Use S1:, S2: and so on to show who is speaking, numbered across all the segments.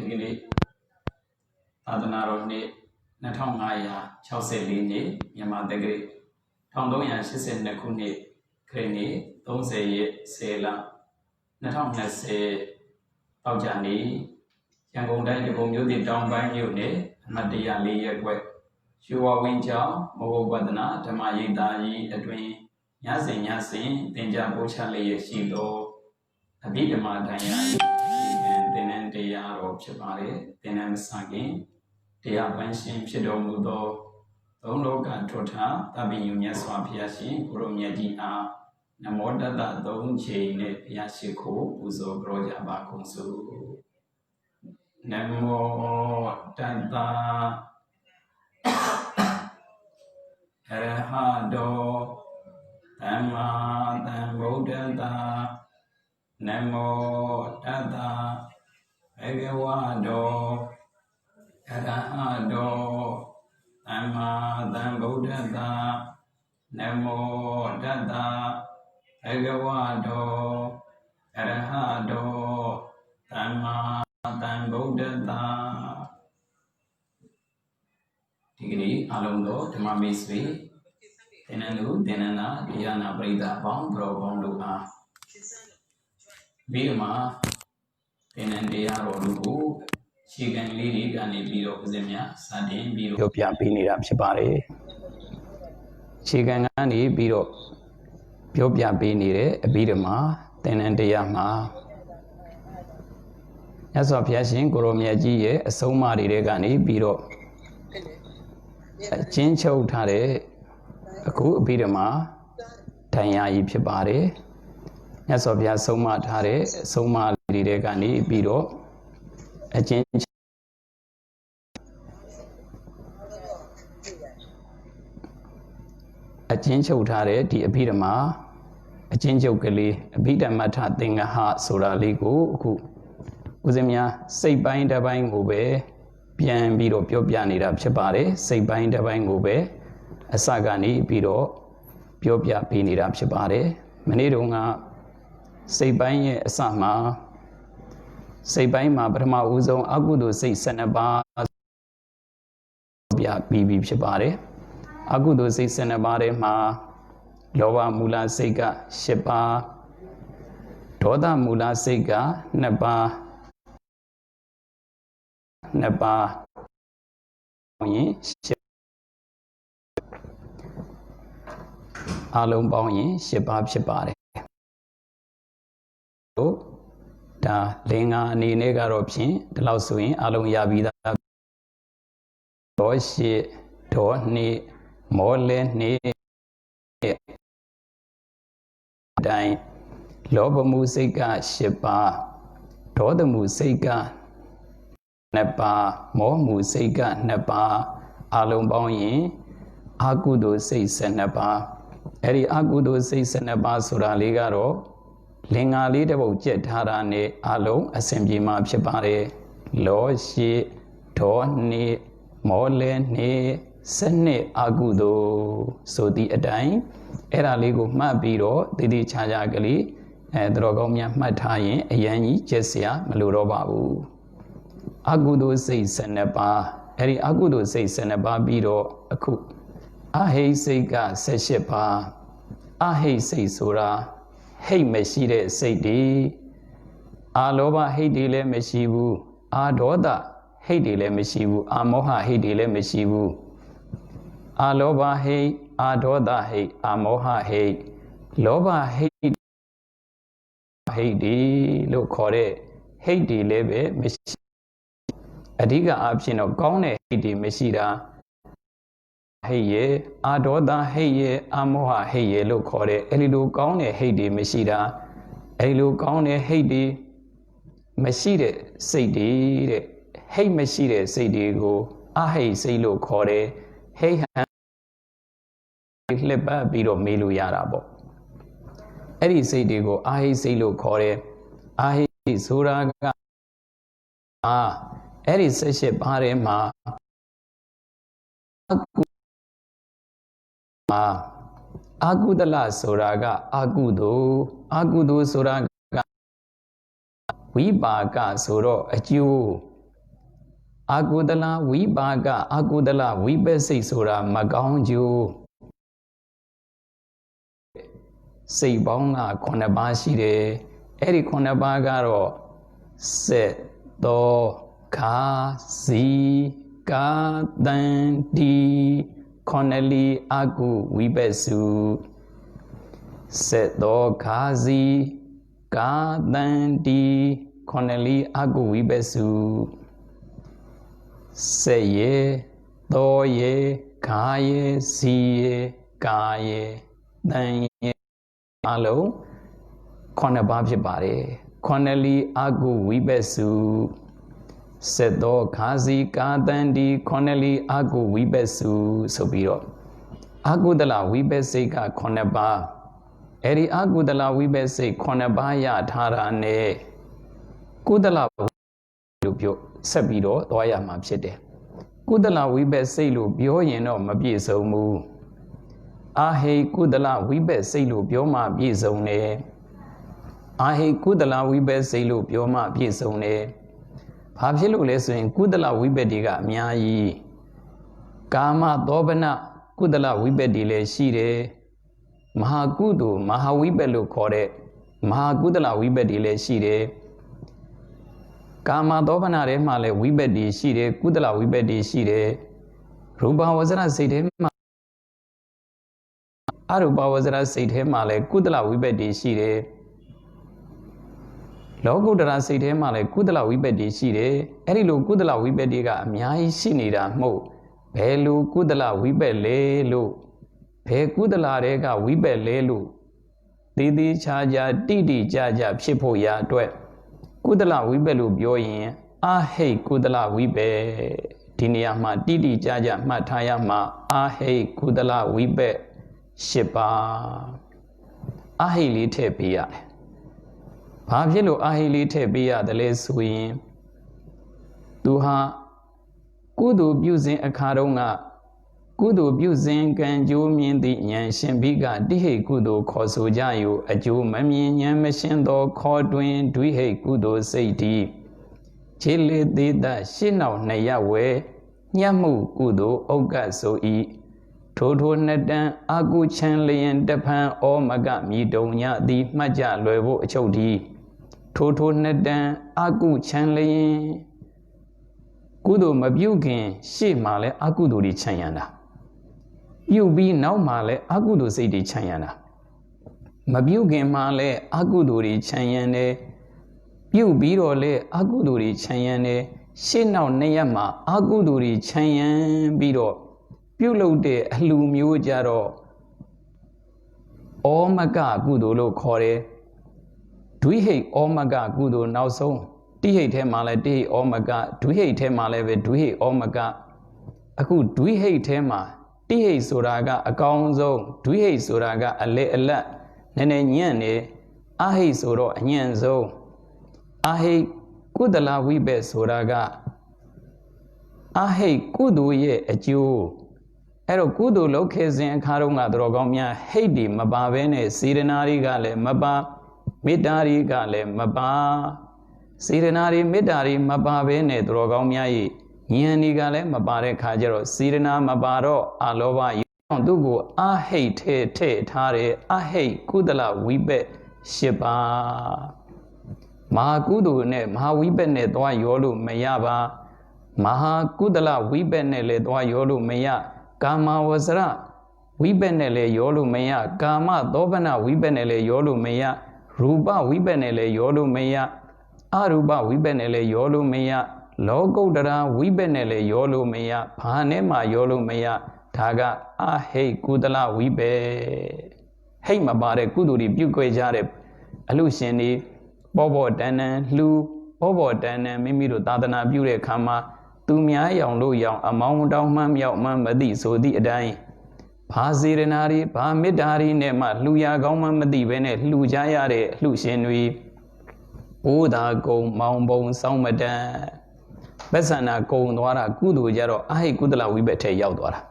S1: Digini Tadanaroni Natomaya Chauseli Yamadagri Tondoya Shisen Nakuni Kreni Dose Sela Natomnase Paujani Yangonda Yugum down by Yune Nadia Lee Shua Winja Mogobadana Tamayi Edwin Yasin Denja Bochali Shido Abidama Daya and they are of Chapare, Tenem Sagi, they are Banshim Shidomudo, Donoga Tota, Tabi Yunya Swapiashi, Gurumyaji A, Namoda da Don Chain, Yashiko, Uzo Groja Bakunsu Nemo Tanta Erehado, Tama, Tamboda, Nemo Tata. Egawado, Erahado, Amma Dambodada, Nemo Dada, Egawado, Erahado, Amma Dambodada. Tigri, Alongo, Tamamisvi, Tenanu, Denana, Diana Brida, Bom, Bro, Bonduka. Birma. And they are all she can lead it and it be of Zemia, Sadin, Biro, Piapini, Rapsipare. She can only Biro, Piopia Bini, a Bidama, then and the Yama. As of Yashin, Goromiaji, a Somari Regani, Biro. Chincho Tare, a coup Bidama, Tanya Ipsipare. As of Yasoma Tare, Soma Regani, Biro, a change of Tare, the Abidama, a change of Gali, a Bidamata thing a heart, Sora Ligo, Uzemia, say bind a buying ube, Pian Biro, Piopiani Rapchapare, say bind a buying ube, a Sagani, Biro, Piopia Pini Rapchapare, Manirunga. Say by Sama, say by Ma Brahma Uzo, Agudo say Senaba Bibi Shibare, Agudo say Senabare Ma, Lova Mula Sega, Shepa, Toda Mula Sega, Neba, Alum Bowie, Shebab Shibare. Da Linga ni nega option, the Lauswing, Alum Yabida Doshi, Tony, Mole, ni Dine, Lobo Musica, Shepa, Toda Musica, Nepa, More Musica, Nepa, Alum Bowie, Agudo says Nepa, Eri Agudo says Nepa Suraligaro. Linga lead about Jet Harane, Alo, Assembly Map Shapare, Lo, she, Tony, Mole, ne, Sene, Agudo, so the Adine, Era Ligo Mabiro, Didi Chajagali, and Drogomia Mataye, Ayani, Jessia, Malurobabu. Agudo says Seneba, Eri Agudo says Seneba Biro, a cook. Ahe say ga, Seshepa, Ahe say Sura. Hey, Meshire, say de Aloba, hey, dele, Meshivu, Adoda, hey, dele, Meshivu, Amoha, hey, dele, Meshivu, Aloba, hey, Adoda, hey, Amoha, hey, Loba, hey, hey, de, look, Kore, hey, dele, Meshi, Adiga option of Gone, hey, de, Meshira. Hey ye, Adoda, hey ye, Amoha, hey ye, look, Kore, Elilu Gone, hey de, Meshida, Elilu Gone, hey de, Meshide, say de, hey Meshide, say de go, ah hey, say look, Kore, hey, Lepa, Biro, Milu Yarabo. Eddie say de go, ah hey, say look, Kore, ah hey, Suraga, ah, Eddie says, Parema. Agudala Soraga, Agudo Soraga, Vibaga Soro, a Jew, အာကုသလဝိပါကအာကုသလဝိပဿိဆိုတာမကောင်းကျိုးစိတ်ပေါင်းက9ပါးရှိတယ်အဲ့ဒီ9ပါးကတော့စက်သောခါစီကာတန်တီခေါနလီအာကုဝိပဿုစက်သောခါစီကာတန်တီခေါနလီအာကုဝိပဿုစက်ရေသောရေခါရေစီရေကာရေတန်ရေအလုံး9ပါးဖြစ်ပါတယ်ခေါနလီအာကုဝိပဿုစက်သောခါစီကာတန်တီခေါနလီအာကုဝိပဿုဆိုပြီးတော့အာကုသလဝိပဿိက9ပါးအဲ့ဒီအာကုသလဝိပဿိ9ပါးရထားတာနဲ့ကုသလလို့ပြောဆက်ပြီးတော့သွားရမှာဖြစ်တယ်ကုသလဝိပဿိလို့ပြောရင်တော့မပြည့်စုံဘူးအာဟိကုသလဝိပဿိလို့ပြောမှပြည့်စုံတယ်အာဟိကုသလဝိပဿိလို့ပြောမှပြည့်စုံတယ်ဘာဖြစ်လို့လဲဆိုရင်ကုသလဝိပဿိကအများကြီးကာမသောဘနကုသလဝိပဿိလည်းရှိတယ်မဟာကုသိုလ်မဟာဝိပဿလို့ခေါ်တဲ့မဟာကုသလဝိပဿိလည်းရှိတယ်ကာမသောဘနထဲမှာလည်းဝိပဿိရှိတယ်ကုသလဝိပဿိရှိတယ်ရူပဝဇ္ဇရစိတ်ထဲမှာအရူပဝဇ္ဇရစိတ်ထဲမှာလည်းကုသလဝိပဿိရှိတယ်လောကုတ္တရာစိတ်ထဲမှာလည်းကုသလဝိပဿိရှိတယ်အဲ့ဒီလိုကုသလဝိပဿိကအများကြီးရှိနေတာမဟုတ်ဘယ်လိုကုသလဝိပဿလဲလို့ဘယ်ကုသလတွေကဝိပဿလဲလို့သေးသေးချာချာတိတိကျကျဖြစ်ဖို့ရာအတွက်ကုသလဝိပဿလို့ပြောရင်အာဟိကုသလဝိပဿဒီနေရာမှာတိတိကျကျမှတ်ထားရမှာအာဟိကုသလဝိပဿ10ပါးအာဟိလေးထည့်ပေးရတယ်ဘာဖြစ်လို့အာဟိလေးထည့်ပေးရတယ်လဲဆိုရင်သူဟာကုသိုလ်ပြုစဉ်အခါတုန်းကကုသိုလ်ပြုစဉ်ကံကြိုးမြင်သည့်ဉာဏ်ရှင်ဘိကတိဟိကုသိုလ်ခေါ်ဆိုကြယူအကျိုးမမြင်ဉာဏ်မရှင်းသောခေါ်တွင်ဒွိဟိကုသိုလ်စိတ်တိခြေလေသေးသရှင်းနောက်နှစ်ရဝဲညှပ်မှုကုသိုလ်ဥက္ကဆိုဤထိုထိုနှစ်တန်အာကုချံလျင်တဖန်ဩမကမြည်တုံညသည်မှတ်ကြလွယ်ဖို့အချုပ်ဒီထိုထိုနှစ်တန်အာကုချံလျင်ကုသိုလ်မပြုခင်ရှေ့မှာလဲအကုသိုလ်တွေခြံရံတာပြုပြီးနောက်မှာလဲအကုသိုလ်စိတ်တွေခြံရံတာမပြုခင်မှာလဲအကုသိုလ်တွေခြံရံတယ်ပြုပြီးတော့လဲအကုသိုလ်တွေခြံရံတယ်ရှေ့နောက်နှစ်ရက်မှာအကုသိုလ်တွေခြံရံပြီးတော့ပြုလုပ်တဲ့အလှမျိုးကြတော့ဩမကကုသိုလ်လို့ခေါ်တယ်ဒွိဟိတ်ဩမကကုသိုလ်နောက်ဆုံးတိဟိတ်ထဲမှာလည်းတိဟိတ်ဩမကဒွိဟိတ်ထဲမှာလည်းပဲဒွိဟိတ်ဩမကအခုဒွိဟိတ်ထဲမှာတိဟိတ်ဆိုတာကအကောင်းဆုံးဒွိဟိတ်ဆိုတာကအလေအလတ်နည်းနည်းညံ့နေအဟိတ်ဆိုတော့အညံ့ဆုံးအဟိတ်ကုသလဝိပဿဆိုတာကအဟိတ်ကုသိုလ်ရဲ့အကျိုးအဲ့တော့ကုသိုလ်လုပ်ခဲ့စဉ်အခါတုန်းကတော်ကောင်းများဟိတ်ဒီမပါဘဲနဲ့စေတနာတွေကလည်းမပါမေတ္တာတွေကလည်းမပါစေတနာတွေမေတ္တာတွေမပါဘဲနဲ့တော်ကောင်းများရဲ့ဉာဏ်တွေကလည်းမပါတဲ့ခါကျတော့စေတနာမပါတော့အလောဘရောသူ့ကိုအဟိတ်ထဲထားတယ်အဟိတ်ကုသလဝိပဿ10ပါးမဟာကုသိုလ်နဲ့မဟာဝိပဿနဲ့သွားရောလို့မရပါမဟာကုသလဝိပဿနဲ့လည်းသွားရောလို့မရကာမဝဇ္ဇရဝိပဿနဲ့လည်းရောလို့မရကာမသောဘနဝိပဿနဲ့လည်းရောလို့မရရူပဝိပဿနဲ့လည်းရောလို့မရအရူပဝိပဿနဲ့လည်းရောလို့မရလောကုတ္တရာဝိပဿနဲ့လည်းရောလို့မရဘာနဲ့မှရောလို့မရဒါကအဟိတ်ကုသလဝိပဿဟိတ်မပါတဲ့ကုသိုလ်တွေပြုခွေကြတဲ့အလူရှင်တွေပေါ်တန်တန်လှူပေါ်တန်တန်မိမိတို့သာသနာပြုတဲ့အခါမှာသူများရောင်လို့ရောင်အမောင်းတောင်းမှမြောက်မှမသိဆိုသည့်အတိုင်းဘာစေရနာတွေဘာမေတ္တာတွေနဲ့မှလှူရကောင်းမှမသိဘဲနဲ့လှူကြရတဲ့အလှရှင်တွေဘိုးသာကုံမောင်ပုံစောင်းမတန်ပဿနာကုံသွားတာကုသိုလ်ကြတော့အဟိကုသလဝိပဿထဲရောက်သွားတာ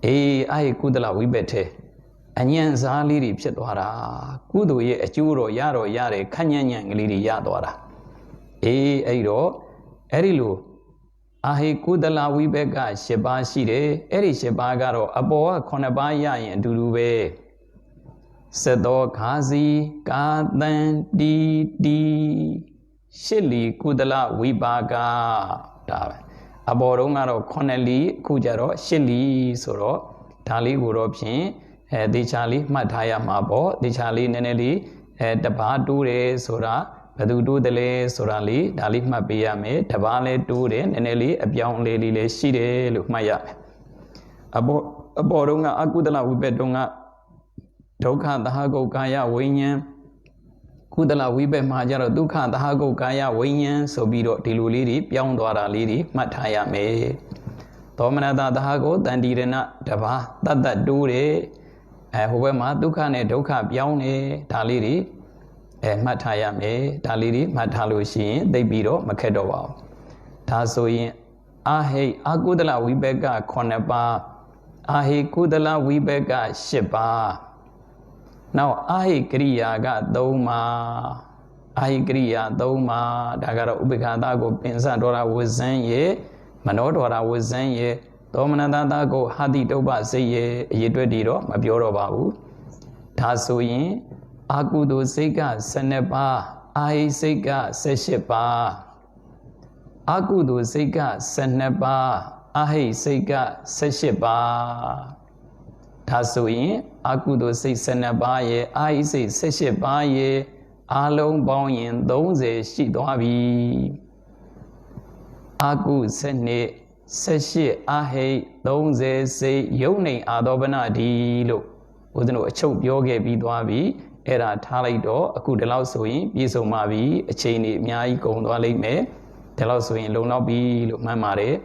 S1: အေးအဟိကုသလဝိပဿထဲအညံ့စားလေးတွေဖြစ်သွားတာကုသိုလ်ရဲ့အကျိုးတော့ရတယ်ခန့်ညံ့ညံ့ကလေးတွေရသွားတာအေးအဲ့ဒီလို Ahi Kudala Wibeka Sheba Shide, Eri Shebagaro, Aboa Konabaya and Durube. Sedo Kazi, Kadan Di Shili Kudala Wibaga. Aborongaro Koneli Kujaro, Shili Soro, Tali Guropin, the Charlie Mataya Mabo, the Charlie Neneli, the Badure Sora. Padu de le sorali, Dalif Mapiame, Tabale Dure, Neneli, a young lady le Shide, Lukmaya. Aborunga Akudala Wibedunga, Toka the Hago Kaya Winyan, Kudala Wibe Majara Duka the Hago Kaya Winyan, so bido Tiluliri, Piondora Liri, Mataya me. Tomanada the Hago, Dandirena, Tava, that Dure, Huema Dukane Doka Pione, Taliri. Mataya me, Daliri, Matalushi, they biro, Makedowa. Tasoin, Ahe, Agudala Wibega, Koneba, Ahe Kudala Wibega, Sheba. Now, Ahe Kriya got Doma, Ahe Kriya Doma, Dagara Ubika Dago, Pinsadora was Zenye, Manodora was Zenye, Domanada go Hadi Doba Seye, Yedrediro, Mabioro Babu. Tasoin, Akudo Sega Seneba, Ahi Sega Seshepa. Akudo Sega Seneba, Ahi Sega Seshepa. Tasoin, Akudo Se Seneba ye, Ahi Se Seshepa ye, Along Boyin, those Shidoabi. Aku Sene, Seshe Ahi, those say Yone Adobana Dilo. Wouldn't know a choke yoga be doabi. Era Talido, a good allow sewing, Biso Mavi, a chain, Miai, Gondwale me, Teloswing, Lonabi, look my mare.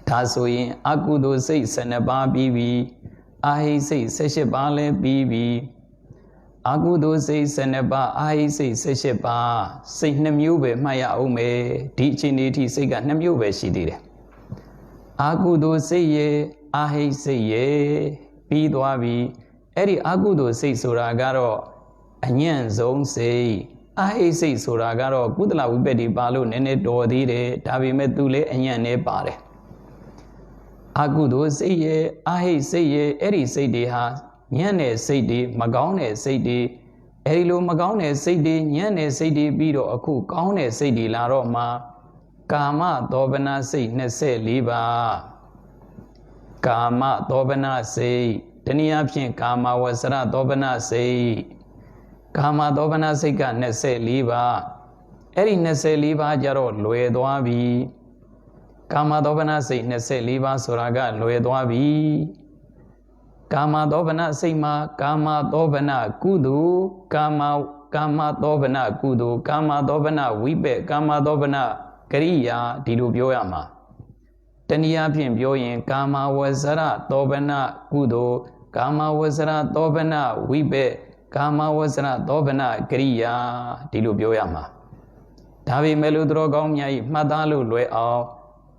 S1: Tasoin, Akudo say Seneba Bibi, I say Seshebale Bibi. Akudo say Seneba, I say Sesheba, say Nemube, Maya Ome, teaching it, he say got Nemube, she did. Akudo say ye, I say ye, Bidwabi. Eri Agudo say Suragaro, Anyan zone say, I say Suragaro, Gudla Ubedi Balu, Nene Dodire, Tavi Medule, Anyane Bare. Agudo say ye, I say ye, Eri say de ha, Nyane say de, Magone say de, Erilo Magone say de, Nyane say de, Bido Aku, Gaune say de la Roma, Kama Dobana say Nese Liba, Kama Dobana say, Teniapin Kama Wasara Dobana say Kama Dobana Sika Nese Liba Eri Nese Liba Jaro Luedoabi Kama Dobana say Nese Liba Suraga Luedoabi Kama Dobana Sima Kama Dobana Kudu Kama Dobana Kudu Kama Dobana Wibe Kama Dobana Kriya Didu Bioyama Teniapin Bioyin Kama Wasara Dobana Kudo Kama Wasara Dobana Wibe Kama Wasara Dobana Kriya Dilu Bioyama Tavi Meludrogom Yai Madalu Lue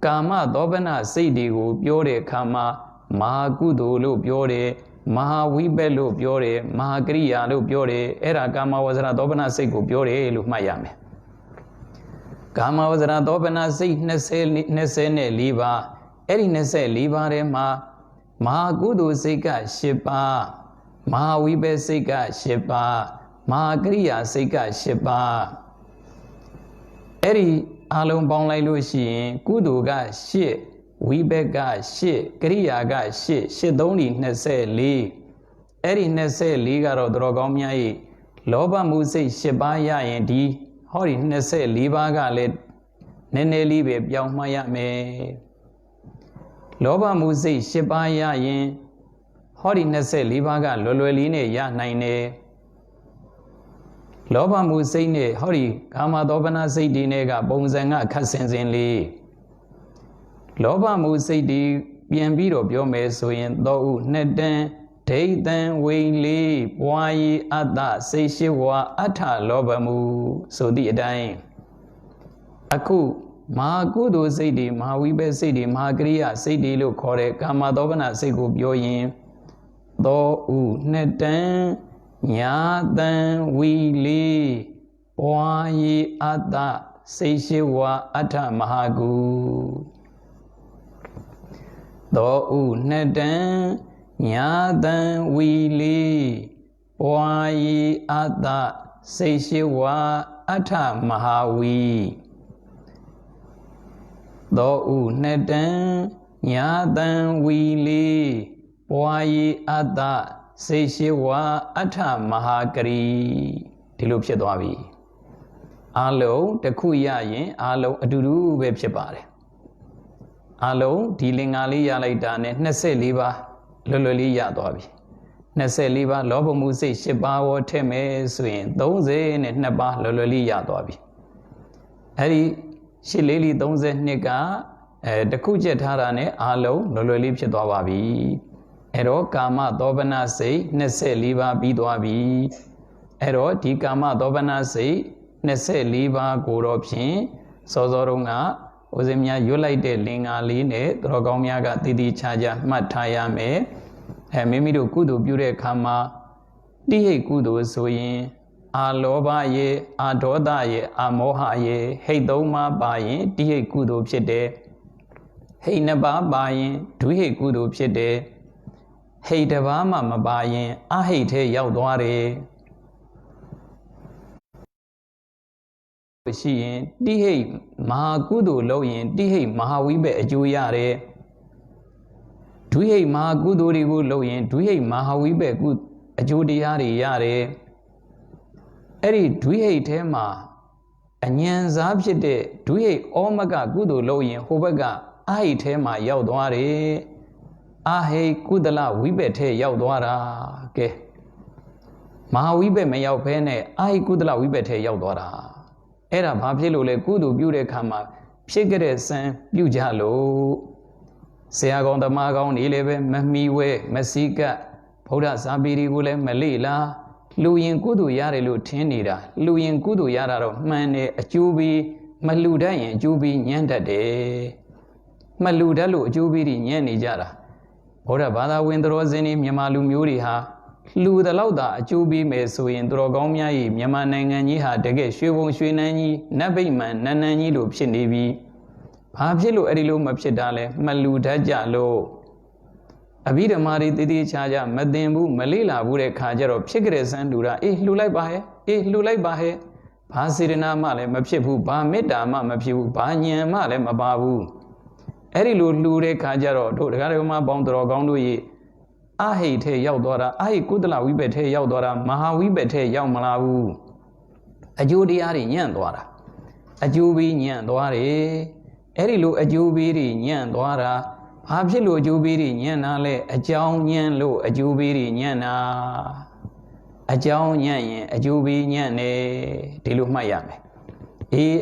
S1: Kama Dobana Sidi Biore Kama Maha Kudo Lu Biore Maha Wibe Lu Biore Maha Kriya Lu Biore Era Kama Wasara Dobana Siku Biore Lu Mayame Kama Wasara Dobana Sik Nese Liba Eri Nese Liba Rema Maha Kudu Sika Shipa Maha Wibe Sika Shipa Maha Kriya Sika Shipa Eri Alum Bonglai Lushi Kudu Ga Shi Wibe Ga Shi Kriya Ga Shi Shidoni Nese Li Eri Nese Ligaro Drogomyai Loba Musi Shiba Yaindi Hori Nese Liba Galet Nene Libe Biamaya me Loba Musi Shiba Yain Hori Nese Liba Ga Lolueline Ya Nine Loba Musi ne Hori Kama Dobana Sidi Nega Bonzanga Kasenzinli Loba Musi di Bienbiro Biome Suin Do Neden Take them Wayli Wai Ada Seishiwa Ata Loba Mu So the Dain Aku Ma Kudu Sidi Ma Wibe Sidi Ma Kriya Sidi Lu Kore Kama Dobana Sigu Bioyin Do Neden Nyadan Wili Wai Ada စိတ်ရှိဝါအထမဟာကုသောဥနှစ်တံညာတံဝီလီပွာယီအတ္တစိတ်ရှိဝါအထမဟာဝီသောဥနှစ်တံညာတံဝီလီပွာယီအတ္တစိတ်ရှိဝါအထမဟာကရီဒီလိုဖြစ်သွားပြီအလုံးတစ်ခုရရင်အလုံးအတူတူပဲဖြစ်ပါတယ်အလုံးဒီလင်္ကာလေးရလိုက်တာနဲ့24ပါးလွယ်လွယ်လေးရသွားပြီ24ပါးလောဘမှုစိတ်10ပါးဝထည့်မယ်ဆိုရင်32ပါးလွယ်လွယ်လေးရသွားပြီအဲ့ဒီရှစ်လေးလီ32ကတစ်ခုချက်ထားတာနဲ့အလုံးလွယ်လွယ်လေးဖြစ်သွားပါပြီအဲ့တော့ကာမသောဘနာစိတ်24ပါးပြီးသွားပြီအဲ့တော့ဒီကာမသောဘနာစိတ်24ပါးကိုတော့ဖြင့်စောစောတုန်းကဦးဇင်းများရွတ်လိုက်တဲ့လင်္ကာလေးနဲ့သူတော်ကောင်းများကတည်တည်ချာချာမှတ်ထားရမယ်မိမိတို့ကုသိုလ်ပြုတဲ့အခါမှာတိဟိတ်ကုသိုလ်ဆိုရင်အာလောဘရေအာဒေါသရေအာမောဟရေဟိတ်သုံးပါးပါရင်တိဟိတ်ကုသိုလ်ဖြစ်တယ်ဟိတ်နှစ်ပါးပါရင်ဒွိဟိတ်ကုသိုလ်ဖြစ်တယ်ဟိတ်တစ်ပါးမှမပါရင်အဟိတ်ထဲရောက်သွားတယ်ရှိရင်တိဟိတ်မဟာကုသိုလ်လုပ်ရင်တိဟိတ်မဟာဝိဘက်အကျိုးရတယ်ဒွိဟိတ်မဟာကုသိုလ်တွေကိုလုပ်ရင်ဒွိဟိတ်မဟာဝိဘက်အကျိုးတရားတွေရတယ်အဲ့ဒီဒွိဟိတ်ထဲမှာအဉဏ်စားဖြစ်တဲ့ဒွိဟိတ်ဩမကကုသိုလ်လုပ်ရင်ဟိုဘက်ကအဟိတ်ထဲမှာရောက်သွားတယ်အဟိတ်ကုသလဝိဘက်ထဲရောက်သွားတာကဲမဟာဝိဘက်မရောက်ဘဲနဲ့အဟိတ်ကုသလဝိဘက်ထဲရောက်သွားတာအဲ့ဒါဘာဖြစ်လို့လဲကုသိုလ်ပြုတဲ့အခါမှာဖြစ်ကြတဲ့စံပြုကြလို့ဆရာကောင်းသမားကောင်းနေလည်းပဲမမီဝဲမစီကပ်ဗုဒ္ဓဇာပီတွေကိုလည်းမလေ့လာလှူရင်ကုသိုလ်ရတယ်လို့ထင်နေတာလှူရင်ကုသိုလ်ရတာတော့မှန်တယ်အကျိုးပြီးမလှူတတ်ရင်အကျိုးပြီးညံ့တတ်တယ်မလှူတတ်လို့အကျိုးပြီးညံ့နေကြတာဗုဒ္ဓဘာသာဝင်တော်စင်တွေမြန်မာလူမျိုးတွေဟာလှူတဲ့လောက်သာအကျိုးပေးမယ်ဆိုရင်သူတော်ကောင်းများ၏မြန်မာနိုင်ငံကြီးဟာတကယ်ရွှေဘုံရွှေနန်းကြီးနတ်ဗိမာန်နန်းနန်းကြီးလိုဖြစ်နေပြီဘာဖြစ်လို့အဲ့ဒီလိုမဖြစ်တာလဲမလှူတတ်ကြလို့အဘိဓမ္မာတွေတည်တည်ချာချာမသိဘူးမလေ့လာဘူးတဲ့ခါကျတော့ဖြစ်ကြတဲ့စံလှူတာလှူလိုက်ပါဟဲ့လှူလိုက်ပါဟဲ့ဘာစေတနာမှလည်းမဖြစ်ဘူးဘာမေတ္တာမှမဖြစ်ဘူးဘာဉာဏ်မှလည်းမပါဘူးအဲ့ဒီလိုလှူတဲ့ခါကျတော့တို့တရားတော်မှာပေါင်းတော်ကောင်းတို့ရဲ့အဟိတ်ထဲရောက်သွားတာအဟိတ်ကုသလဝိဘက်ထဲရောက်သွားတာမဟာဝိဘက်ထဲရောက်မလာဘူးအကျိုးတရားတွေညံ့သွားတာအကျိုးပြီးညံ့သွားတယ်အဲ့ဒီလိုအကျိုးပြီးတွေညံ့သွားတာဘာဖြစ်လို့အကျိုးပေးတွေညံ့တာလဲအကြောင်းညံ့လို့အကျိုးပေးတွေညံ့တာအကြောင်းညံ့ရင်အကျိုးပေးညံ့တယ်ဒီလိုမှတ်ရမယ်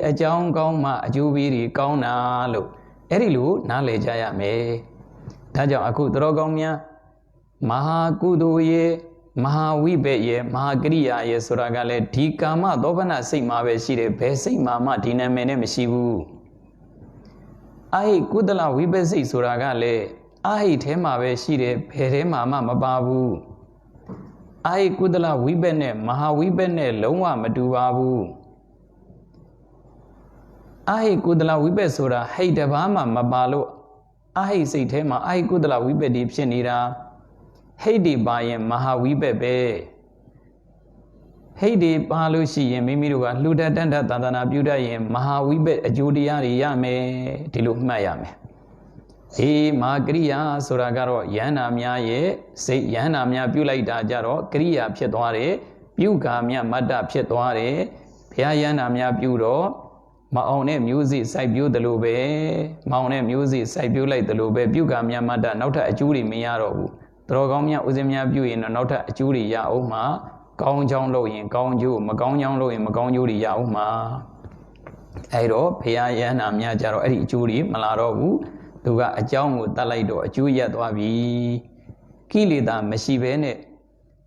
S1: အကြောင်းကောင်းမှအကျိုးပေးတွေကောင်းတာလို့အဲ့ဒီလိုနားလည်ကြရမယ်ဒါကြောင့်အခုသတော်ကောင်းများမဟာကုသိုလ်ရဲ့မဟာဝိဘက်ရဲ့မဟာကရိယာရဲ့ဆိုတာကလည်းဒီကာမသောဘနာစိတ်မှာပဲရှိတယ်ဘယ်စိတ်မှဒီနာမည်နဲ့မရှိဘူးအဟိကုသလဝိပဿိဆိုတာကလည်းအဟိထဲမှာပဲရှိတယ်ဘယ်ထဲမှာမှမပါဘူးအဟိကုသလဝိပဿနဲ့မဟာဝိပဿနဲ့လုံးဝမတူပါဘူးအဟိကုသလဝိပဿဆိုတာဟိတ်တစ်ပါးမှမပါလို့အဟိစိတ်ထဲမှာအဟိကုသလဝိပဿဒီဖြစ်နေတာဟိတ်ဒီပါရင်မဟာဝိပဿပဲဟိတ်ဒီပါလို့ရှိရင်မိမိတို့ကလှူဒတ်တန်တသာသနာပြုတတ်ရင်မဟာဝိပဿအကျိုးတရားတွေရမယ်ဒီလိုမှတ်ရမယ်မဟာကရိယာဆိုတာကတော့ယန္တာများရဲ့စိတ်ယန္တာများပြုလိုက်တာကြတော့ကရိယာဖြစ်သွားတယ်ပြုကာမြမတ္တဖြစ်သွားတယ်ဘုရားယန္တာများပြုတော့မအောင်တဲ့မျိုးစေ့စိုက်ပျိုးတယ်လို့ပဲမအောင်တဲ့မျိုးစေ့စိုက်ပျိုးလိုက်တယ်လို့ပဲပြုကာမြမတ္တနောက်ထပ်အကျိုးတွေမရတော့ဘူးတော်ကောင်းများဥစဉ်များပြုရင်တော့နောက်ထပ်အကျိုးတွေရအောင်မှာကောင်းချောင်းလို့ရင်ကောင်းကျိုးမကောင်းချောင်းလို့ရင်မကောင်းကျိုးတွေရအောင်မှာအဲ့တော့ဘုရားယန္တာများကြတော့အဲ့ဒီအကျိုးတွေမလာတော့ဘူးသူကအကြောင်းကိုတတ်လိုက်တော့အကျိုးရသွားပြီကိလေသာမရှိဘဲနဲ့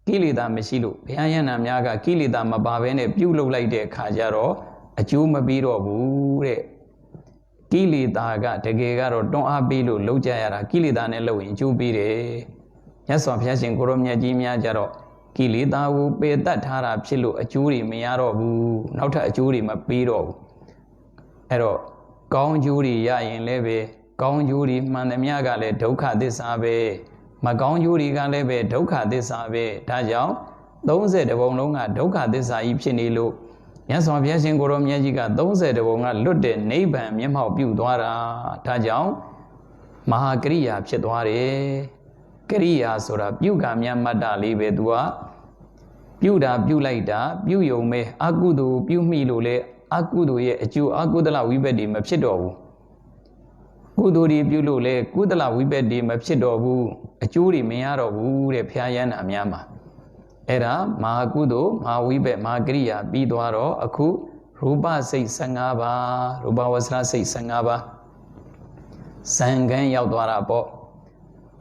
S1: ကိလေသာမရှိလို့ဘုရားယန္တာများကကိလေသာမပါဘဲနဲ့ပြုလုပ်လိုက်တဲ့အခါကျတော့အကျိုးမပေးတော့ဘူးတဲ့ကိလေသာကတကယ်ကတော့တွန်းအားပေးလို့လုပ်ကြရတာကိလေသာနဲ့လုပ်ရင်အကျိုးပေးတယ်မြတ်စွာဘုရားရှင်ကိုရောမြတ်ကြီးများကြတော့ကိလေသာကိုပယ်တတ်ထားတာဖြစ်လို့အကျိုးတွေမရတော့ဘူးနောက်ထပ်အကျိုးတွေမပေးတော့ဘူး Ero Gong Juri ya in lebe, Gong Juri Mandamiagale, Doka disabe, Magong Juri galebe, Doka disabe, Tajao, those at the Wonga, Doka disa ipchinilu. Yes, of Yasin Gorom Yajiga, those at the Wonga, Lude, neighbor, Yamho Budwara, Tajao, Mahakriya Chedware, Kriya Sora, Buga Yamada libe dua, Buda, Bulaida, Buyome, Agudu, Bumilule. Akudu ye achu akudala wibedi ma phitတော်ဘူးကုသိုလ်တွေပြုလို့လေကုသလဝိဘက်တွေမဖြစ်တော်ဘူးအကျိုးတွေမရတော့ဘူးတဲ့ဘုရားယန္တာများမှာအဲ့ဒါမဟာကုသိုလ်မဟာဝိဘက်မဟာကရိယာပြီးသွားတော့အခုရူပစိတ်15ပါးရူပဝဆရစိတ်15ပါးဇံကံရောက်သွားတာပေါ့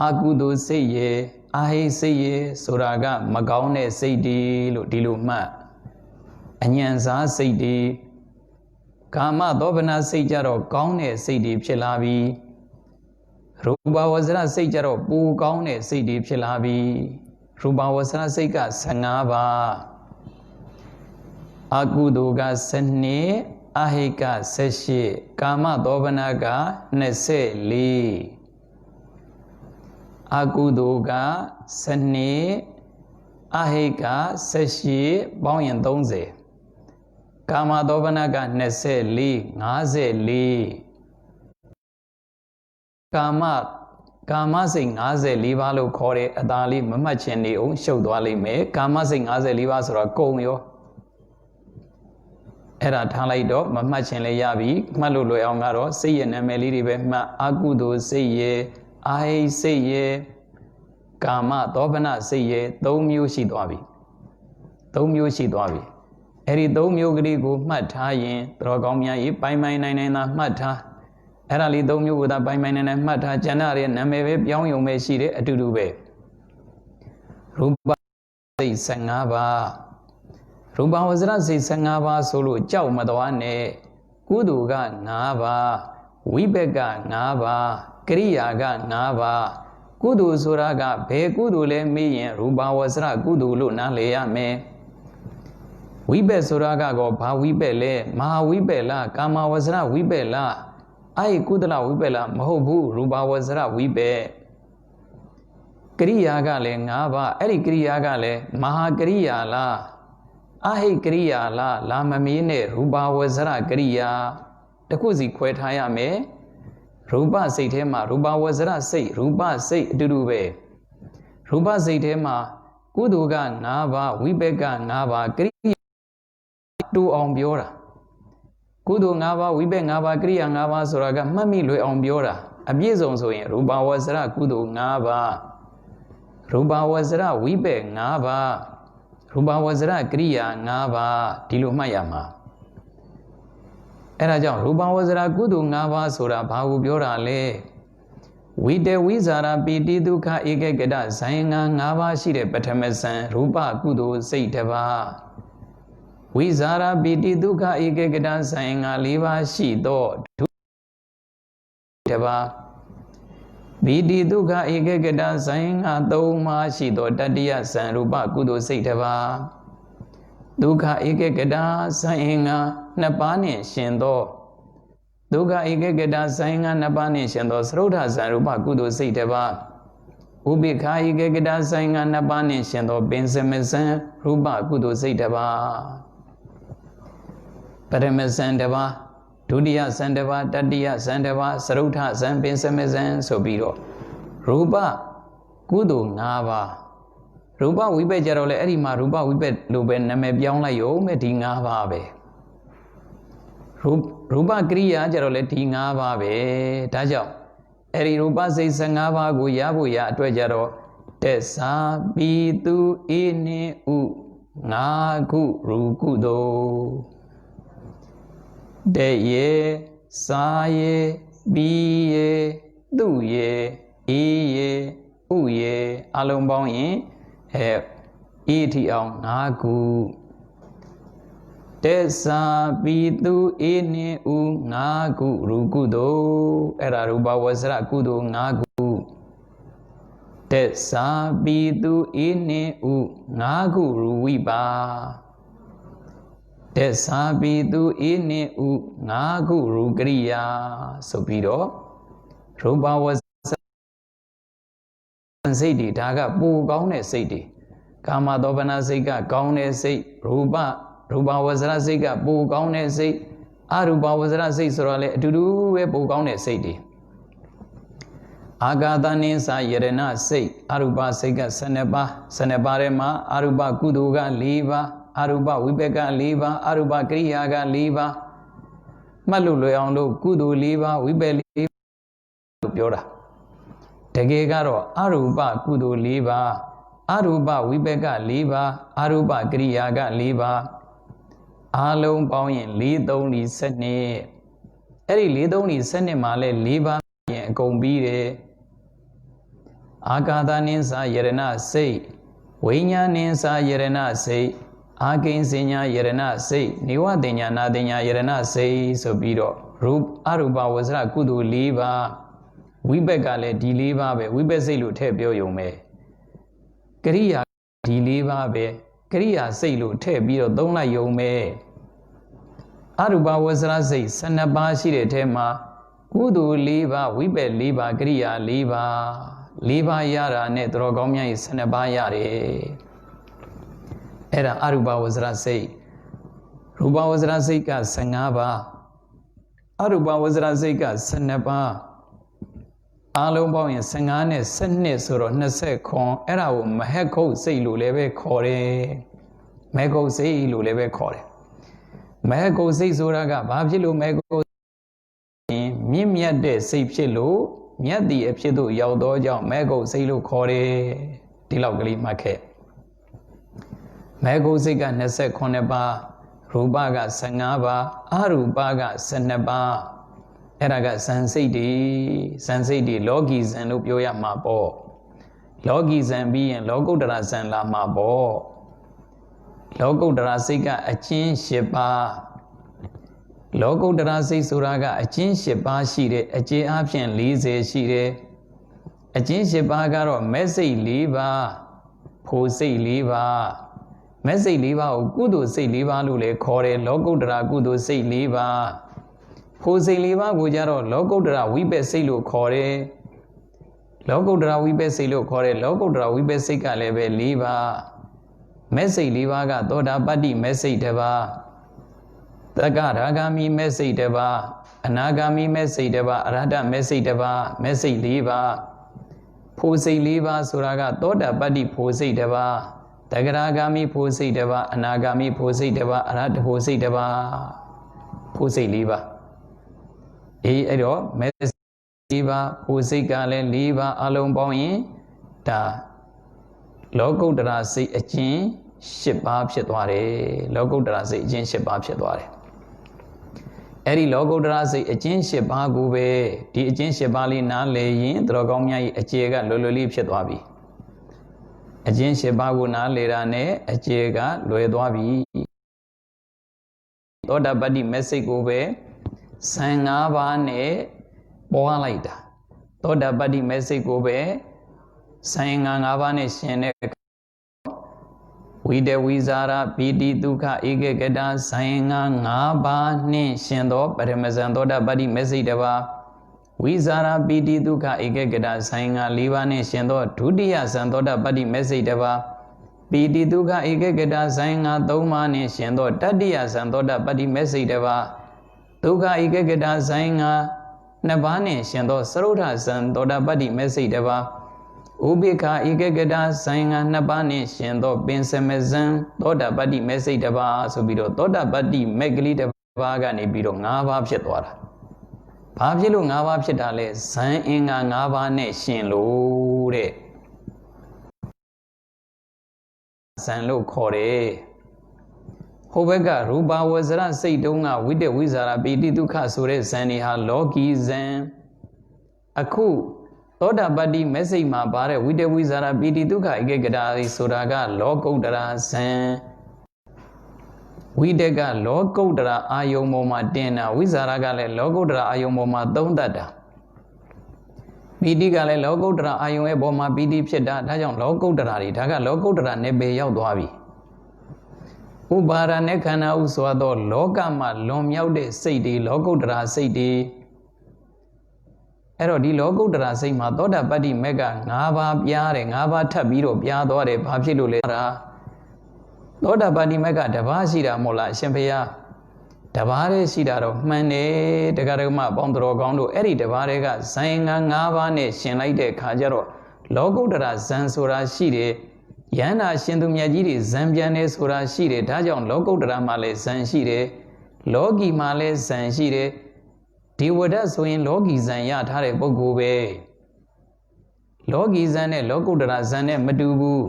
S1: အကုသိုလ်စိတ်ရဲ့အာဟိစိတ်ရဲ့ဆိုတာကမကောင်းတဲ့စိတ်တွေလို့ဒီလိုမှတ်အညံစားစိတ်တွေကာမသောဗနာစိတ်ကြတော့ကောင်းတဲ့စိတ်တွေဖြစ်လာပြီရူပဝဇ္ဇရစိတ်ကြတော့ပူကောင်းတဲ့စိတ်တွေဖြစ်လာပြီရူပဝဇ္ဇရစိတ်က15ပါးအကုသိုလ်က12အဟိက18ကာမသောဗနာက24အကုသိုလ်က12အဟိက18ပေါင်းရင်30ကာမသောဗနာက24 54ကာမစိတ်54ပါးလို့ခေါ်တဲ့အသာလေးမမှတ်ချင်နေအောင်ရှုပ်သွားလိမ့်မယ်ကာမစိတ်54ပါးဆိုတော့ကုံရောအဲ့ဒါထားလိုက်တော့မမှတ်ချင်လည်းရပြီမှတ်လို့လွယ်အောင်ကတော့စိတ်ရဲ့နာမည်လေးတွေပဲမှတ်အကုသိုလ်စိတ်ရဲ့အာဟိစိတ်ရဲ့ကာမသောဗနာစိတ်ရဲ့3မျိုးရှိသွားပြီ3မျိုးရှိသွားပြီအဲ့ဒီ3မျိုးကလေးကိုမှတ်ထားရင်တော်ကောင်းများဤပိုင်ပိုင်နိုင်နိုင်သာမှတ်ထားအဲ့ဒါလေး3မျိုးကိုသာပိုင်ပိုင်နိုင်နိုင်မှတ်ထားကျန်တဲ့နာမည်ပဲပြောင်းယုံပဲရှိတယ်အတူတူပဲရူပစိတ်15ပါးရူပဝဇ္ဇရစိတ်15ပါးဆိုလို့ကြောက်မသွားနဲ့ကုသိုလ်က5ပါးဝိဘက်က5ပါးကရိယာက5ပါးကုသိုလ်ဆိုတာကဘယ်ကုသိုလ်လဲမေးရင်ရူပဝဇ္ဇရကုသိုလ်လို့နားလည်ရမယ်ဝိဘက်ဆိုတာကောဘာဝိဘက်လဲမဟာဝိဘက်လားကာမဝဇ္ဇရဝိဘက်လားအဲ့ကုသလဝိဘက်လားမဟုတ်ဘူးရူပဝဇ္ဇရဝိဘက်ကရိယာကလည်း5ပါးအဲ့ဒီကရိယာကလည်းမဟာကရိယာလားအဟိကရိယာလားလာမမေးနဲ့ရူပဝဇ္ဇရကရိယာတခုစီခွဲထားရမယ်ရူပစိတ်ထဲမှာရူပဝဇ္ဇရစိတ်ရူပစိတ်အတူတူပဲရူပစိတ်ထဲမှာကုသိုလ်က5ပါးဝိဘက်က5ပါးကရိယာတူအောင်ပြောတာကုသိုလ်5ပါးဝိဘက်5ပါးကရိယာ5ပါးဆိုတာကမှတ်မိလွယ်အောင်ပြောတာအပြည့်စုံဆိုရင်ရူပဝဇ္ဇရကုသိုလ်5ပါးရူပဝဇ္ဇရဝိဘက်5ပါးရူပဝဇ္ဇရကရိယာ5ပါးဒီလိုမှတ်ရမှာအဲ့ဒါကြောင့်ရူပဝဇ္ဇရကုသိုလ်5ပါးဆိုတာဘာကိုပြောတာလဲဝိတဝိဇာရပိတိဒုက္ခဧကကတဇိုင်5ပါးရှိတဲ့ပထမဇန်ရူပကုသိုလ်စိတ်တစ်ပါးဝိဇာရပိတိဒုက္ခဧကကတဇိုင်4ပါးရှိသောဒုတစ်ပါးပိတိဒုက္ခဧကကတဇိုင်3ပါးရှိသောတတိယဇန်ရူပကုသိုလ်စိတ်တစ်ပါးဒုက္ခဧကကတဇိုင်2ပါးနှင့်ရှင်သောဒုက္ခဧကကတဇိုင်2ပါးနှင့်ရှင်သောသရုဒ္ဓဇန်ရူပကုသိုလ်စိတ်တစ်ပါးဥပိ္ပခာဧကကတဇိုင်2ပါးနှင့်ရှင်သောပင်စမဇန်ရူပကုသိုလ်စိတ်တစ်ပါးပရမဇန်တစ်ပါးဒုတိယဇန်တစ်ပါးတတိယဇန်တစ်ပါးသရုဒ္ဓဇန်ပင်စမဇန်ဆိုပြီးတော့ရူပကုသိုလ်5ပါးရူပဝိဘက်ကြတော့လေအဲ့ဒီမှာရူပဝိဘက်လိုပဲနာမည်ပြောင်းလိုက်ရုံပဲဒီ5ပါးပဲရူပကရိယာကြတော့လေဒီ5ပါးပဲဒါကြောင့်အဲ့ဒီရူပစိတ်15ပါးကိုရဖို့ရအတွက်ကြတော့တက်စာပိတုဣနိဥ5ခုရူကုသိုလ်တဲ့ရေစာရေပြီးရေသူ့ရေအေးရေဥရေအလုံးပေါင်းရင်အေးထီအောင်5ခုတက်စာပိတုဧနိဥ5ခုရူကုသိုလ်အဲ့ဒါရူပဝဇ္ဇရကုသိုလ်5ခုတက်စာပိတုဧနိဥ5ခုရူဝိပါ တက်စားပြီးသူအေးနှင့်ဥငါးခုရူကရိယာဆိုပြီးတော့ရူပဝဇ္ဇစိတ်တွေဒါကပူကောင်းတဲ့စိတ်တွေကာမသောပနစိတ်ကကောင်းတဲ့စိတ်ရူပဝဇ္ဇစိတ်ကပူကောင်းတဲ့စိတ်အရူပဝဇ္ဇစိတ်ဆိုတော့လေအတူတူပဲပူကောင်းတဲ့စိတ်တွေအာဂါသနိသယရဏစိတ်အရူပစိတ်က12ပါး12ပါးထဲမှာအရူပကုသိုလ်က4ပါးအရူပဝိပက်က4ပါးအရူပကရိယာက4ပါးမှတ်လို့လွယ်အောင်လို့ကုသိုလ်4ပါးဝိပက်4ပါးလို့ပြောတာတကယ်ကတော့အရူပကုသိုလ်4ပါးအရူပဝိပက်က4ပါးအရူပကရိယာက4ပါးအားလုံးပေါင်းရင်4 3 12အဲ့ဒီ4 3 12မှာလဲ4ပါးရင်အကုန်ပြီးတယ်အာကာသနိသယရဏစိတ်ဝိညာဏိသယရဏစိတ်အာကိဉ္စညာယရဏစိတ်နေဝတင်ညာနာတင်ညာယရဏစိတ်ဆိုပြီးတော့အရူပဝဇ္ဇကုသိုလ်4ပါးဝိပက်ကလည်းဒီ4ပါးပဲဝိပက်စိတ်လို့ထည့်ပြောရုံပဲကရိယာဒီ4ပါးပဲကရိယာစိတ်လို့ထည့်ပြီးတော့သုံးလိုက်ရုံပဲအရူပဝဇ္ဇစိတ်12ပါးရှိတဲ့ထဲမှာကုသိုလ်4ပါးဝိပက်4ပါးကရိယာ4ပါး4ပါးရတာနဲ့တော်ကောင်းများကြီး12ပါးရတယ်အဲ့ဒါအရူပဝဇ္ဇစိတ်ရူပဝဇ္ဇစိတ်က15ပါးအရူပဝဇ္ဇစိတ်က12ပါးအားလုံးပေါင်းရင်15နဲ့12ဆိုတော့20ခွန်အဲ့ဒါကိုမဟက်ခုတ်စိတ်လို့လည်းပဲခေါ်တယ်မဟက်ခုတ်စိတ်လို့လည်းပဲခေါ်တယ်မဟက်ခုတ်စိတ်ဆိုတာကဘာဖြစ်လို့မဟက်ခုတ်မြင့်မြတ်တဲ့စိတ်ဖြစ်လို့မြတ်တည်အဖြစ်သို့ရောက်သောကြောင့်မဟက်ခုတ်စိတ်လို့ခေါ်တယ်ဒီလောက်ကလေးမှတ်ခဲ့မဟက်ခုတ်စိတ်က29ပါးရူပက15ပါးအရူပက12ပါးအဲ့ဒါကဇန်စိတ်တွေလောကီဇန်လို့ပြောရမှာပေါ့လောကီဇန်ပြီးရင်လောကုတ္တရာဇန်လာမှာပေါ့လောကုတ္တရာစိတ်ကအကျဉ်း10ပါးလောကုတ္တရာစိတ်ဆိုတာကအကျဉ်း10ပါးရှိတယ်အကျေအဖြင့်40ရှိတယ်အကျဉ်း10ပါးကတော့မဲ့စိတ်4ပါးဖိုစိတ်4ပါးမဲ့စိတ်4ပါးကိုကုသိုလ်စိတ်4ပါးလို့လည်းခေါ်တယ်လောကုတ္တရာကုသိုလ်စိတ်4ပါးဖိုစိတ်4ပါးကိုကြတော့လောကုတ္တရာဝိပက်စိတ်လို့ခေါ်တယ်လောကုတ္တရာဝိပက်စိတ်လို့ခေါ်တယ်လောကုတ္တရာဝိပက်စိတ်ကလည်းပဲ4ပါးမဲ့စိတ်4ပါးကသောတာပတ္တိမဲ့စိတ်1ပါးသက္ကရာဂာမိမဲ့စိတ်1ပါးအနာဂာမိမဲ့စိတ်1ပါးအရဟတမဲ့စိတ်1ပါးမဲ့စိတ်4ပါးဖိုစိတ်4ပါးဆိုတာကသောတာပတ္တိဖိုစိတ်1ပါးသက္ကရာဂာမိဖိုစိတ်1ပါးအနာဂာမိဖိုစိတ်1ပါးအရဟတဖိုစိတ်1ပါးဖိုစိတ်4ပါးအဲ့တော့မဲ့စိတ်4ပါးဖိုစိတ်ကလည်း4ပါးအလုံးပေါင်းရင်ဒါလောကုတ္တရာစိတ်အကျဉ်း10ပါးဖြစ်သွားတယ်လောကုတ္တရာစိတ်အကျဉ်း10ပါးဖြစ်သွားတယ်အဲ့ဒီလောကုတ္တရာစိတ်အကျဉ်း10ပါးကိုပဲဒီအကျဉ်း10ပါးလေးနားလည်ရင်တော်ကောင်းများကြီးအကျေကလွယ်လွယ်လေးဖြစ်သွားပြီအကျဉ်း10ပါးကိုနားလည်တာနဲ့အကျေကလွယ်သွားပြီသောတာပတ္တိမက်စိတ်ကိုပဲ15ပါးနဲ့ပွားလိုက်တာသောတာပတ္တိမက်စိတ်ကိုပဲ5ပါးနဲ့ရှင်တဲ့ဝိတဝိဇာရပီတိဒုက္ခဧကဂတ5ပါးနှင့်ရှင်သောပရမဇန်သောတာပတ္တိမက်စိတ်1ပါးဝိဇာရပီတိဒုက္ခဧကဂတ4ပါးနှင့်ရှင်သောဒုတိယဇန်သောတာပတ္တိမက်စိတ်1ပါးပီတိဒုက္ခဧကဂတ3ပါးနှင့်ရှင်သောတတိယဇန်သောတာပတ္တိမက်စိတ်1ပါးဒုက္ခဧကဂတ2ပါးနှင့်ရှင်သောသရုဒ္ဓဇန်သောတာပတ္တိမက်စိတ်1ပါးဥပိ္ခာဧကဂတ2ပါးနှင့်ရှင်သောပင်စမဇံသောတာပတ္တိမက်စိတ်1ပါးဆိုပြီးတော့သောတာပတ္တိမက်ကလေး1ပါးကနေပြီးတော့5ပါးဖြစ်သွားတာဘာဖြစ်လို့5ပါးဖြစ်တာလဲဇန်အင်္ဂါ5ပါးနဲ့ရှင်လို့တဲ့ဇန်လို့ခေါ်တယ်ဟိုဘက်ကရူပဝဇ္ဇစိတ်တုံးကဝိတဝိဇာရပီတိဒုက္ခဆိုတဲ့ဇန်တွေဟာလောကီဇန်အခုသောတာပတ္တိမက်စိတ်မှာပါတဲ့ဝိတဝိဇာရပီတိဒုက္ခဧကဂတဆိုတာကလောကုတ္တရာဇန်ဝိတကလောကုတ္တရာအာယုံပေါ်မှာတင်တာဝိဇာရကလည်းလောကုတ္တရာအာယုံပေါ်မှာသုံးတတ်တာပီတိကလည်းလောကုတ္တရာအာယုံရဲ့ပေါ်မှာပီတိဖြစ်တာဒါကြောင့်လောကုတ္တရာတွေဒါကလောကုတ္တရာနယ်ပယ်ရောက်သွားပြီ ဥပါဒနဲ့ခန္ဓာဥစွာသောလောကမှာလွန်မြောက်တဲ့စိတ်တွေလောကုတ္တရာစိတ်တွေအဲ့တော့ဒီလောကုတ္တရာစိတ်မှာသောတာပတ္တိမက်က၅ပါးပြားတယ်၅ပါးထပ်ပြီးတော့ပြားသွားတယ်ဘာဖြစ်လို့လဲသောတာပတ္တိမက်ကတပါးရှိတာမဟုတ်လားအရှင်ဘုရားတပါးလေးရှိတာတော့မှန်တယ်တရားဓမ္မပေါင်းတော်ကောင်းတို့အဲ့ဒီတပါးတွေကဇန်ငါ၅ပါးနဲ့ရှင်လိုက်တဲ့ခါကျတော့လောကုတ္တရာဇန်ဆိုတာရှိတယ်ယန္တာရှင်သူမြတ်ကြီးတွေဇန်ပြန်နေဆိုတာရှိတယ်ဒါကြောင့်လောကုတ္တရာမှာလည်းဇန်ရှိတယ်လောကီမှာလည်းဇန်ရှိတယ်ဒီဝဒဆိုရင်လောကီဇန်ရထားတဲ့ပုဂ္ဂိုလ်ပဲလောကီဇန်နဲ့လောကုတ္တရာဇန်နဲ့မတူဘူး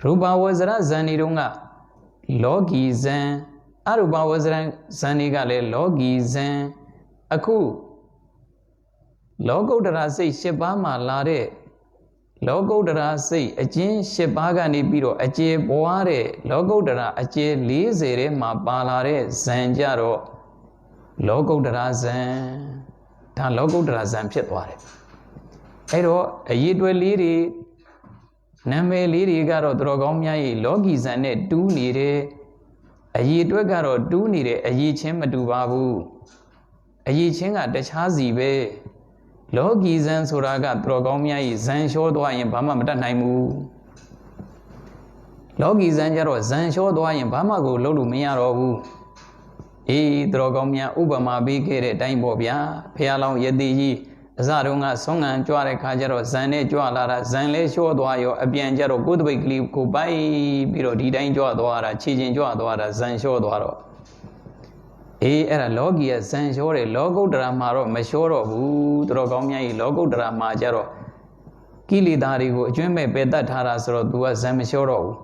S1: ရူပဝဇ္ဇရဇန်တွေတုန်းကလောကီဇန်အရူပဝဇ္ဇရဇန်တွေကလည်းလောကီဇန်အခုလောကုတ္တရာစိတ်၈ပါးမှာလာတဲ့လောကုတ္တရာစိတ်အကျဉ်း၈ပါးကနေပြီးတော့အကျေပွားတဲ့လောကုတ္တရာအကျေ40ထဲမှာပါလာတဲ့ဇန်ကြတော့လောကုတ္တရာဇန်ဒါလောကုတ္တရာဇန်ဖြစ်သွားတယ်အဲ့တော့အရေးတွဲလေးတွေနာမည်လေးတွေကတော့တော်ကောင်းများကြီးလောကီဇန်နဲ့တူးနေတယ်အရေးတွဲကတော့တူးနေတယ်အရေးချင်းမတူပါဘူးအရေးချင်းကတခြားစီပဲလောကီဇန်ဆိုတာကတော်ကောင်းများကြီးဇန်လျှောသွားရင်ဘာမှမတတ်နိုင်ဘူးလောကီဇန်ကြတော့ဇန်လျှောသွားရင်ဘာမှကိုလုပ်လို့မရတော့ဘူးအေးတော်ကောင်းများဥပမာပေးခဲ့တဲ့အတိုင်းပေါ့ဗျာဖះလောင်းယတိကြီးအစတုန်းကဆုံးငံကြွတဲ့ခါကျတော့ဇန်နဲ့ကြွလာတာဇန်လဲလျှောသွားရောအပြန်ကျတော့ကိုယ်တပိတ်ကလေးကိုပိုက်ပြီးတော့ဒီတိုင်းကြွသွားတာခြေချင်းကြွသွားတာဇန်လျှောသွားတော့အေးအဲ့ဒါလောကီကဇန်လျှောတယ်လောကုတ္တရာမှာတော့မလျှောတော့ဘူးတော်ကောင်းများကြီးလောကုတ္တရာမှာကျတော့ကိလေသာတွေကိုအကျွမ်းမဲ့ပယ်တတ်ထားတာဆိုတော့ तू ကဇန်မလျှောတော့ဘူး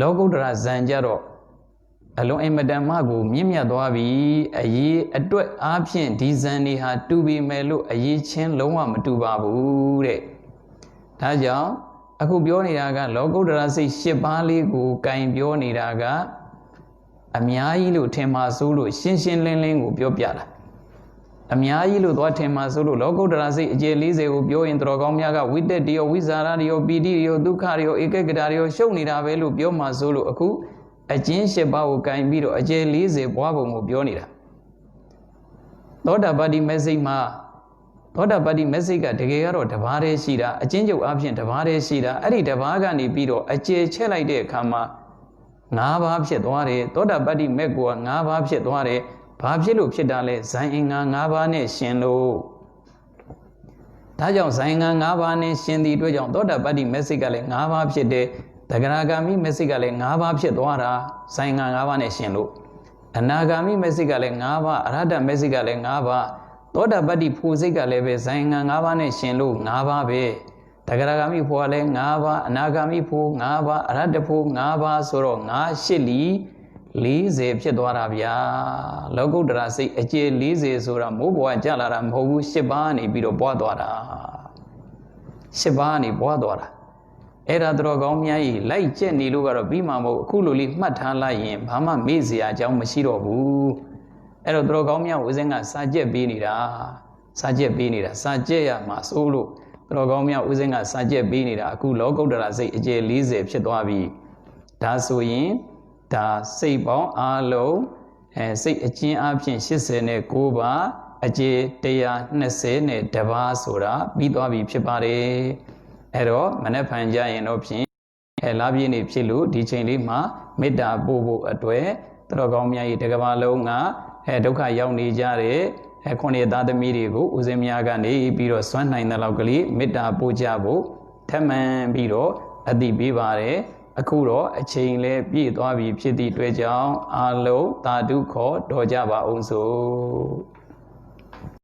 S1: လောကုတ္တရာဇန်ကျတော့အလုံးအင်မတန်မှကိုမြင့်မြတ်သွားပြီအရေးအတွက်အားဖြင့်ဒီဇန်တွေဟာတူပြီမဲ့လို့အရေးချင်းလုံးဝမတူပါဘူးတဲ့ဒါကြောင့်အခုပြောနေတာကလောကုတ္တရာစိတ်၈ပါးလေးကိုကင်ပြောနေတာကအများကြီးလို့ထင်မှာစိုးလို့ရှင်းရှင်းလင်းလင်းကိုပြောပြတာအများကြီးလို့သွားထင်မှာစိုးလို့လောကုတ္တရာစိတ်အကျေ40ကိုပြောရင်တော်ကောင်းများကဝိတ္တတိယောဝိဇာရတိယောပီတိယောဒုက္ခယောဧကဂတယောရှုပ်နေတာပဲလို့ပြောမှာစိုးလို့အခုအကျဉ်း၈ပါးကိုကင်ပြီးတော့အကျေ40ပွားပုံကိုပြောနေတာသောတာပတ္တိမက်စိတ်မှာသောတာပတ္တိမက်စိတ်ကတကယ်ကတော့တပါးတည်းရှိတာအကျဉ်းချုပ်အဖြစ်တပါးတည်းရှိတာအဲ့ဒီတပါးကနေပြီးတော့အကျေချက်လိုက်တဲ့အခါမှာ၅ပါးဖြစ်သွားတယ်သောတာပတ္တိမက်ကိုက၅ပါးဖြစ်သွားတယ်ဘာဖြစ်လို့ဖြစ်တာလဲဇန်အင်္ဂါ၅ပါးနဲ့ရှင်လို့ဒါကြောင့်ဇန်အင်္ဂါ၅ပါးနဲ့ရှင်သည့်အတွက်ကြောင့်သောတာပတ္တိမက်စိတ်ကလည်း၅ပါးဖြစ်တယ်တဂရဂါမိမက်စိတ်ကလည်း၅ပါးဖြစ်သွားတာဇန်ငါ၅ပါးနဲ့ရှင်လို့အနာဂါမိမက်စိတ်ကလည်း၅ပါးအရဟတမက်စိတ်ကလည်း၅ပါးသောတာပတ္တိဖို့စိတ်ကလည်းပဲဇန်ငါ၅ပါးနဲ့ရှင်လို့၅ပါးပဲတဂရဂါမိဖို့ကလည်း၅ပါးအနာဂါမိဖို့၅ပါးအရဟတဖို့၅ပါးဆိုတော့၅၈လီ40ဖြစ်သွားတာဗျာလောကုတ္တရာစိတ်အကျေ40ဆိုတာမိုးဘဝကြလာတာမဟုတ်ဘူး၈ပါးနေပြီးတော့ပွားသွားတာ၈ပါးနေပွားသွားတာအဲ့ဒါတော်ကောင်းများကြီးလိုက်ကျက်နေလို့ကတော့ပြီးမှာမဟုတ်အခုလိုလေးမှတ်ထားလိုက်ရင်ဘာမှမေ့စရာအကြောင်းမရှိတော့ဘူးအဲ့တော့တော်ကောင်းများဦးစင်းကစာကျက်ပေးနေတာစာကျက်ပေးနေတာစာကျက်ရမှာစိုးလို့တော်ကောင်းများဦးစင်းကစာကျက်ပေးနေတာအခုလောကုတ္တရာစိတ်အကျေ40ဖြစ်သွားပြီဒါဆိုရင်ဒါစိတ်ပေါင်းအားလုံးစိတ်အကျဉ်းအဖြစ်89ပါးအကျေ120ပါးဆိုတာပြီးသွားပြီဖြစ်ပါတယ်အဲ့တော့မနေ့ဖန်ကြရင်တော့ဖြင့်လာပြည့်နေဖြစ်လို့ဒီချိန်လေးမှာမေတ္တာပို့ဖို့အတွက်တော်ကောင်းများကြီးတကဘာလုံးကဒုက္ခရောက်နေကြတဲ့ခုနှစ်သားသမီးတွေကိုဦးဇင်းများကနေပြီးတော့စွမ်းနိုင်တဲ့လောက်ကလေးမေတ္တာပို့ကြဖို့ထပ်မံပြီးတော့အသိပေးပါတယ်အခုတော့အချိန်လည်းပြည့်သွားပြီဖြစ်သည့်အတွက်ကြောင့်အာလုံးသာဓုခေါ်တော်ကြပါအောင်စို့